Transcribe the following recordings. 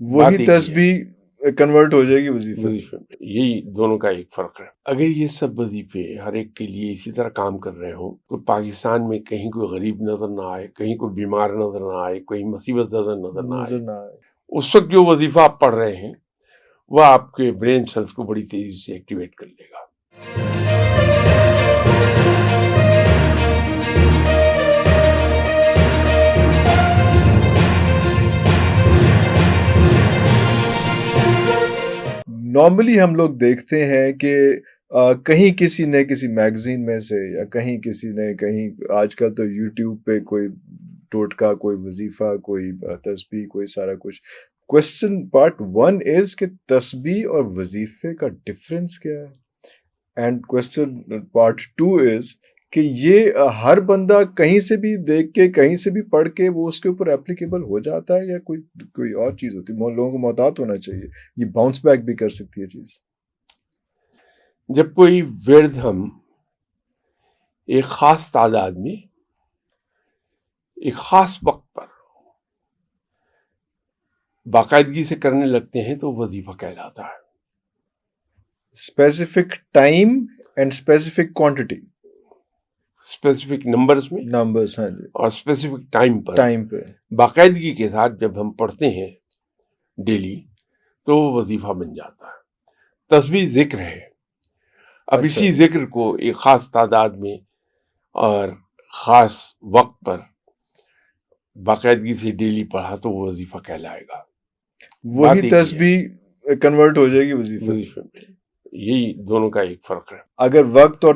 وہی تسبیح کنورٹ ہو جائے گی وظیفے وظیفے میں. یہی دونوں کا ایک فرق ہے. اگر یہ سب وظیفے ہر ایک کے لیے اسی طرح کام کر رہے ہوں تو پاکستان میں کہیں کوئی غریب نظر نہ آئے، کہیں کوئی بیمار نظر نہ آئے، کوئی مصیبت زدہ نظر نہ آئے. اس وقت جو وظیفہ آپ پڑھ رہے ہیں وہ آپ کے برین سیلز کو بڑی تیزی سے ایکٹیویٹ کر لے گا. نارملی ہم لوگ دیکھتے ہیں کہ کہیں کسی نے کسی میگزین میں سے یا کہیں کسی نے کہیں، آج کل تو یوٹیوب پہ کوئی ٹوٹکا، کوئی وظیفہ، کوئی تسبیح، کوئی سارا کچھ. کوشچن پارٹ 1 از کہ تسبیح اور وظیفے کا ڈفرینس کیا ہے، اینڈ کوشچن پارٹ 2 از کہ یہ ہر بندہ کہیں سے بھی دیکھ کے، کہیں سے بھی پڑھ کے وہ اس کے اوپر اپلیکیبل ہو جاتا ہے یا کوئی اور چیز ہوتی ہے. لوگوں کو محتاط ہونا چاہیے، یہ باؤنس بیک بھی کر سکتی ہے چیز. جب کوئی ورد ہم ایک خاص تعداد میں ایک خاص وقت پر باقاعدگی سے کرنے لگتے ہیں تو وظیفہ کہلاتا ہے. Specific time and specific quantity, specific numbers میں نمبرز، ہاں جی، اور اسپیسیفک ٹائم پر پہ باقاعدگی کے ساتھ جب ہم پڑھتے ہیں ڈیلی تو وہ وظیفہ بن جاتا ہے. تسبیح ذکر ہے. اب اسی ذکر کو ایک خاص تعداد میں اور خاص وقت پر باقاعدگی سے ڈیلی پڑھا تو وہ وظیفہ کہلائے گا. وہی تسبیح کنورٹ ہو جائے گی وظیفے میں. یہی دونوں کا ایک فرق ہے. اگر وقت اور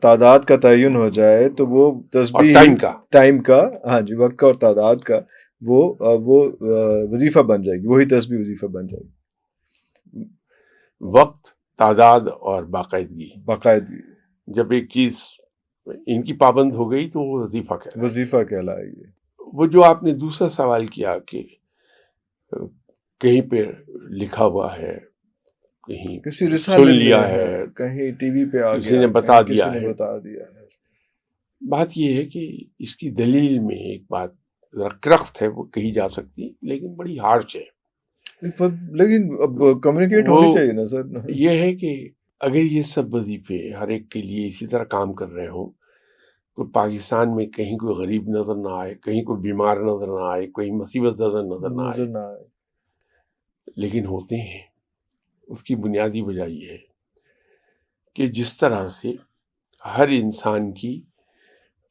تعداد کا تعین ہو جائے تو وہ تسبیح ٹائم کا، ہاں جی، وقت کا اور تعداد کا وہ وظیفہ بن جائے گی. وہی تسبیح وظیفہ بن جائے گی. وقت، تعداد اور باقاعدگی جب ایک چیز ان کی پابند ہو گئی تو وہ وظیفہ کہلائے گی. وہ جو آپ نے دوسرا سوال کیا کہ کہیں پہ لکھا ہوا ہے، کہیں کسی سن لیا ہے، کہیں ٹی وی پہ آ کسی گیا، نے بتا دیا ہے. بات یہ ہے کہ اس کی دلیل میں ایک بات رکھ ہے وہ کہی جا سکتی، لیکن بڑی ہارش ہے. لیکن اب کمیونیکیٹ ہونی چاہیے نا سر. یہ ہے کہ اگر یہ سب وظیفے ہر ایک کے لیے اسی طرح کام کر رہے ہوں تو پاکستان میں کہیں کوئی غریب نظر نہ آئے، کہیں کوئی بیمار نظر نہ آئے، کوئی مصیبت زدہ نظر نہ آئے. لیکن ہوتے ہیں. اس کی بنیادی وجہ یہ ہے کہ جس طرح سے ہر انسان کی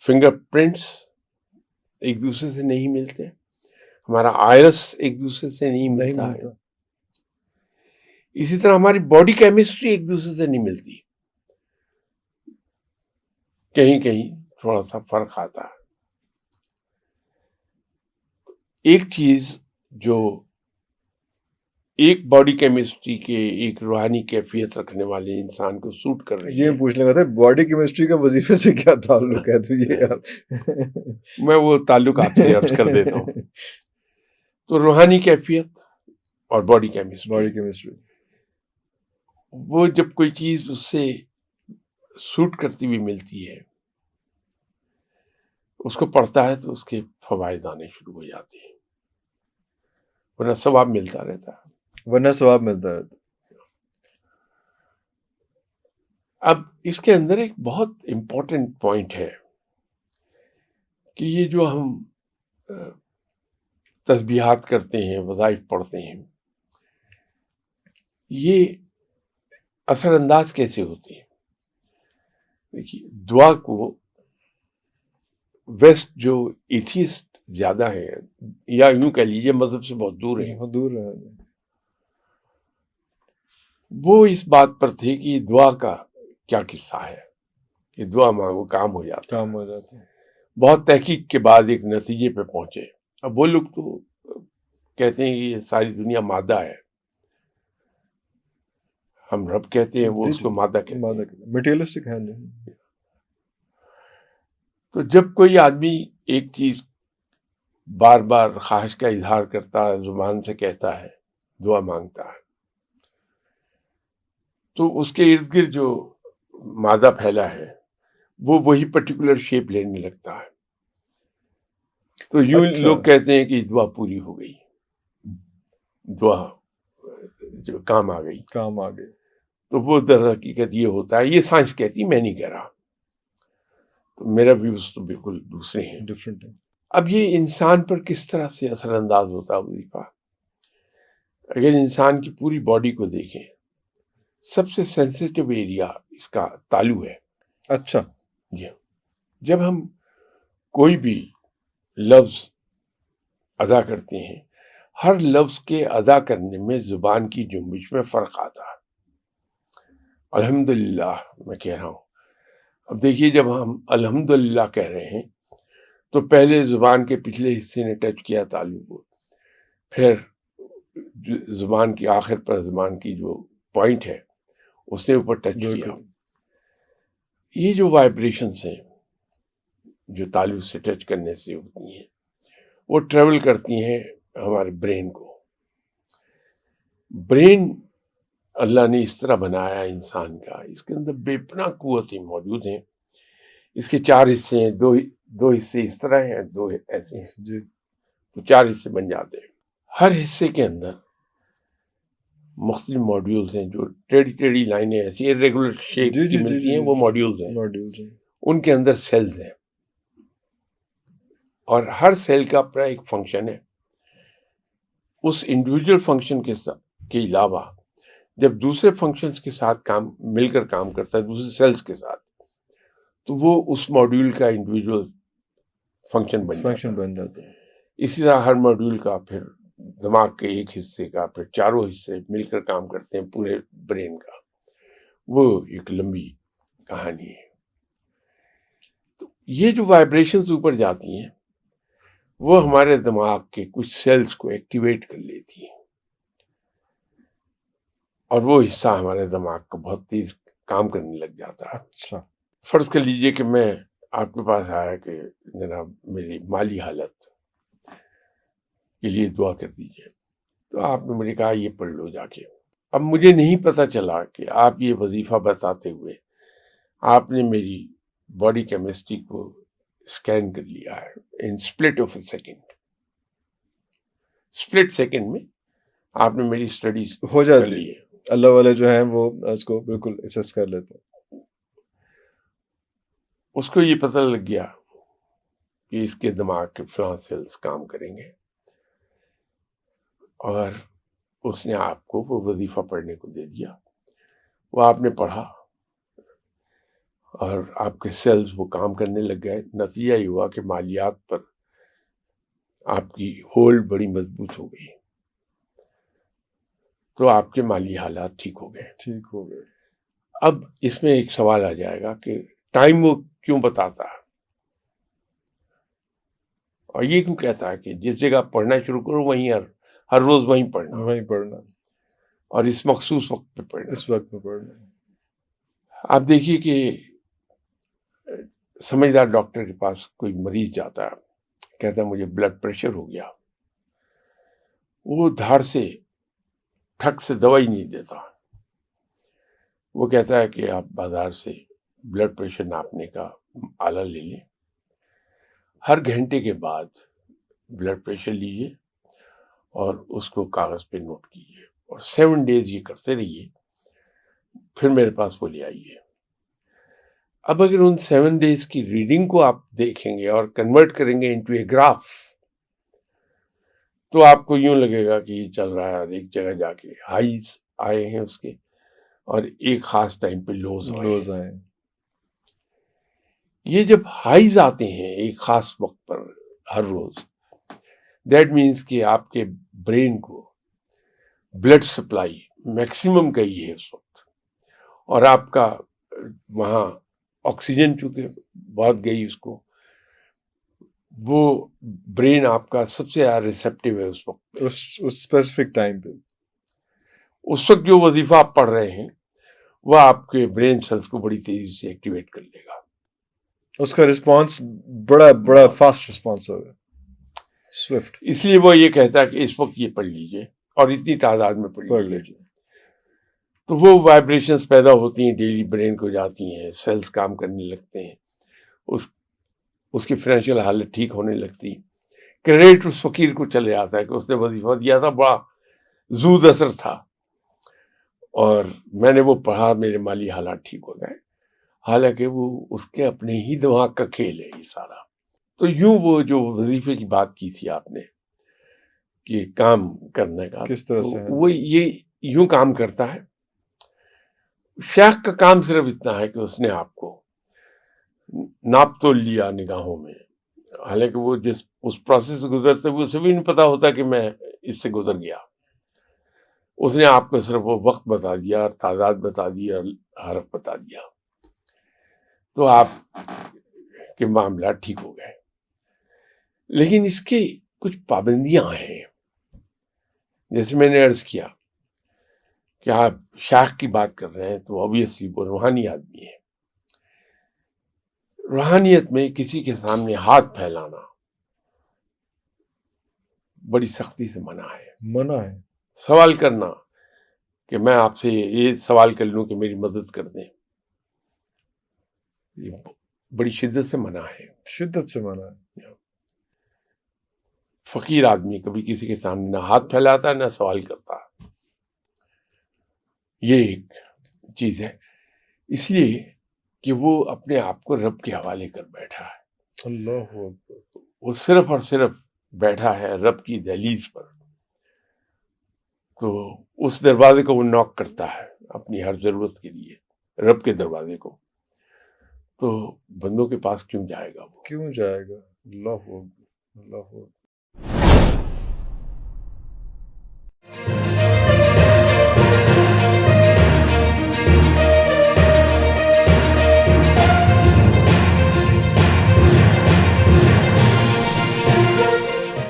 فنگر پرنٹس ایک دوسرے سے نہیں ملتے، ہمارا آئرس ایک دوسرے سے نہیں ملتا ہے، اسی طرح ہماری باڈی کیمسٹری ایک دوسرے سے نہیں ملتی. کہیں کہیں تھوڑا سا فرق آتا ہے. ایک چیز جو ایک باڈی کیمسٹری کے ایک روحانی کیفیت رکھنے والے انسان کو سوٹ کر رہی ہے، یہ پوچھنے کا تھا باڈی کیمسٹری کا وظیفے سے کیا تعلق ہے؟ تو یہ میں وہ تعلق آپ سے عرض کر دیتا ہوں. تو روحانی کیفیت اور باڈی کیمسٹری، وہ جب کوئی چیز اس سے سوٹ کرتی ہوئی ملتی ہے، اس کو پڑھتا ہے تو اس کے فوائد آنے شروع ہو جاتے ہیں، ورنہ ثواب ملتا رہتا ہے. اب اس کے اندر ایک بہت امپورٹنٹ پوائنٹ ہے کہ یہ جو ہم تسبیحات کرتے ہیں، وظائف پڑھتے ہیں، یہ اثر انداز کیسے ہوتے ہیں؟ دیکھیے، دعا کو ویسٹ جو ایتھیسٹ زیادہ ہے، یا یوں کہہ لیجیے مذہب سے بہت دور ہے، وہ اس بات پر تھے کہ دعا کا کیا قصہ ہے کہ دعا مانگو کام ہو جاتا ہے. بہت تحقیق کے بعد ایک نتیجے پہ پہنچے. اب وہ لوگ تو کہتے ہیں کہ یہ ساری دنیا مادہ ہے، ہم رب کہتے ہیں، وہ اس کو مادہ کہتے ہیں، مٹیریلسٹک ہے. تو جب کوئی آدمی ایک چیز بار بار خواہش کا اظہار کرتا ہے، زبان سے کہتا ہے، دعا مانگتا ہے، تو اس کے ارد گرد جو مادہ پھیلا ہے وہ وہی پرٹیکولر شیپ لینے لگتا ہے. تو یوں لوگ کہتے ہیں کہ دعا پوری ہو گئی. دعا جو کام آ گئی. تو وہ در حقیقت یہ ہوتا ہے، یہ سائنس کہتی، میں نہیں کہہ رہا. تو میرا ویوز تو بالکل دوسرے ہیں، ڈفرینٹ ہے. اب یہ انسان پر کس طرح سے اثر انداز ہوتا ہے وظیفہ؟ اگر انسان کی پوری باڈی کو دیکھیں، سب سے سینسیٹیو ایریا اس کا تالو ہے. اچھا. جی، جب ہم کوئی بھی لفظ ادا کرتے ہیں، ہر لفظ کے ادا کرنے میں زبان کی جنبش میں فرق آتا ہے. الحمدللہ میں کہہ رہا ہوں. اب دیکھیے، جب ہم الحمدللہ کہہ رہے ہیں تو پہلے زبان کے پچھلے حصے نے ٹچ کیا تالو کو، پھر زبان کی آخر پر زبان کی جو پوائنٹ ہے اس نے اوپر ٹچ کیا. یہ جو وائبریشنز ہیں جو تالو سے ٹچ کرنے سے ہوتی ہیں، وہ ٹریول کرتی ہیں ہمارے برین کو. برین اللہ نے اس طرح بنایا انسان کا، اس کے اندر بے پناہ قوتیں موجود ہیں. اس کے 4 حصے ہیں، دو حصے اس طرح ہیں، 2 ایسے ہیں. جی. تو 4 حصے بن جاتے ہیں. ہر حصے کے اندر مختلف ماڈیولز ہیں، جو ٹیڑھی لائنیں ایسی ریگولر شیپ کی ملتی ہیں، وہ ماڈیولز ہیں. ان کے اندر سیلز ہیں، اور ہر سیل کا اپنا ایک فنکشن ہے. اس انڈیویجول فنکشن کے علاوہ جب دوسرے فنکشنز کے ساتھ مل کر کام کرتا ہے، دوسرے سیلز کے ساتھ، تو وہ اس ماڈیول کا انڈیویجول فنکشن بن جاتا ہے. اسی طرح ہر ماڈیول کا پھر دماغ کے ایک حصے کا پھر 4 حصے مل کر کام کرتے ہیں پورے برین کا. وہ ایک لمبی کہانی ہے. تو یہ جو وائبریشنز اوپر جاتی ہیں، وہ ہمارے دماغ کے کچھ سیلز کو ایکٹیویٹ کر لیتی ہیں، اور وہ حصہ ہمارے دماغ کو بہت تیز کام کرنے لگ جاتا ہے. اچھا. فرض کر لیجئے کہ میں آپ کے پاس آیا کہ جناب میری مالی حالت کے لیے دعا کر دیجئے، تو آپ نے مجھے کہا یہ پڑھ لو جا کے. اب مجھے نہیں پتہ چلا کہ آپ یہ وظیفہ بتاتے ہوئے آپ نے میری باڈی کیمسٹری کو اسکین کر لیا ہے in split of a second. Split second میں آپ نے میری اسٹڈیز ہو جاتی ہے. اللہ والے جو ہیں وہ اس کو بالکل اسیس کر لیتے ہیں. اس کو یہ پتہ لگ گیا کہ اس کے دماغ کے فلاں سیلز کام کریں گے، اور اس نے آپ کو وہ وظیفہ پڑھنے کو دے دیا. وہ آپ نے پڑھا اور آپ کے سیلز وہ کام کرنے لگ گئے. نتیجہ یہ ہوا کہ مالیات پر آپ کی ہولڈ بڑی مضبوط ہو گئی، تو آپ کے مالی حالات ٹھیک ہو گئے. اب اس میں ایک سوال آ جائے گا کہ ٹائم وہ کیوں بتاتا ہے، اور یہ کیوں کہتا ہے کہ جس جگہ پڑھنا شروع کرو وہیں ہر روز وہیں پڑھنا اور اس مخصوص وقت پہ پڑھنا. آپ دیکھیے کہ سمجھدار ڈاکٹر کے پاس کوئی مریض جاتا ہے، کہتا ہے مجھے بلڈ پریشر ہو گیا، وہ دھار سے ٹھک سے دوائی نہیں دیتا. وہ کہتا ہے کہ آپ بازار سے بلڈ پریشر ناپنے کا آلہ لے لیں، ہر گھنٹے کے بعد بلڈ پریشر لیجئے اور اس کو کاغذ پہ نوٹ کیجئے، اور 7 ڈیز یہ کرتے رہیے، پھر میرے پاس وہ لے آئیے. اب اگر ان 7 ڈیز کی ریڈنگ کو آپ دیکھیں گے اور کنورٹ کریں گے انٹو اے گراف، تو آپ کو یوں لگے گا کہ یہ چل رہا ہے. ایک جگہ جا کے ہائیز آئے ہیں اس کے، اور ایک خاص ٹائم پہ لوز آئے. یہ جب ہائیز آتے ہیں ایک خاص وقت پر ہر روز، دیٹ مینس کہ آپ کے برین کو بلڈ سپلائی میکسیمم گئی ہے اس وقت، اور آپ کا وہاں آکسیجن چونکہ بہت گئی اس کو، وہ برین آپ کا سب سے زیادہ ریسیپٹیو ہے اس وقت، اس اسپیسیفک ٹائم پہ. اس وقت جو وظیفہ آپ پڑھ رہے ہیں وہ آپ کے برین سیلز کو بڑی تیزی سے ایکٹیویٹ کر لے گا. اس کا رسپانس بڑا فاسٹ رسپانس ہوگا، سوئفٹ. اس لیے وہ یہ کہتا ہے کہ اس وقت یہ پڑھ لیجئے اور اتنی تعداد میں پڑھ لیجئے. تو وہ وائبریشنز پیدا ہوتی ہیں، ڈیلی برین کو جاتی ہیں، سیلز کام کرنے لگتے ہیں، اس کی فائنینشیل حالت ٹھیک ہونے لگتی. کریڈٹ اس فقیر کو چلے آتا ہے کہ اس نے وظیفہ دیا تھا، بڑا زود اثر تھا، اور میں نے وہ پڑھا، میرے مالی حالات ٹھیک ہو گئے، حالانکہ وہ اس کے اپنے ہی دماغ کا کھیل ہے یہ سارا۔ تو یوں وہ جو وظیفے کی بات کی تھی آپ نے کہ کام کرنے کا، کس طرح تو سے ہے؟ وہ یہ یوں کام کرتا ہے، شیخ کا کام صرف اتنا ہے کہ اس نے آپ کو ناپ تو لیا نگاہوں میں، حالانکہ وہ جس اس پروسیس سے گزرتے ہوئے اسے بھی نہیں پتا ہوتا کہ میں اس سے گزر گیا، اس نے آپ کو صرف وہ وقت بتا دیا اور تعداد بتا دی اور حرف بتا دیا، تو آپ کے معاملات ٹھیک ہو گئے۔ لیکن اس کے کچھ پابندیاں ہیں، جیسے میں نے عرض کیا کہ آپ شیخ کی بات کر رہے ہیں تو obviously وہ روحانی آدمی ہے، روحانیت میں کسی کے سامنے ہاتھ پھیلانا بڑی سختی سے منع ہے۔ منع ہے؟ سوال کرنا کہ میں آپ سے یہ سوال کر لوں کہ میری مدد کر دیں، یہ بڑی شدت سے منع ہے۔ شدت سے منع ہے۔ فقیر آدمی کبھی کسی کے سامنے نہ ہاتھ پھیلاتا نہ سوال کرتا، یہ ایک چیز ہے، اس لیے کہ وہ اپنے آپ کو رب کے حوالے کر بیٹھا ہے، اللہ اکبر۔ وہ صرف اور صرف بیٹھا ہے رب کی دہلیز پر، تو اس دروازے کو وہ نوک کرتا ہے اپنی ہر ضرورت کے لیے، رب کے دروازے کو، تو بندوں کے پاس کیوں جائے گا وہ؟ کیوں جائے گا؟ اللہ اکبر، اللہ اکبر۔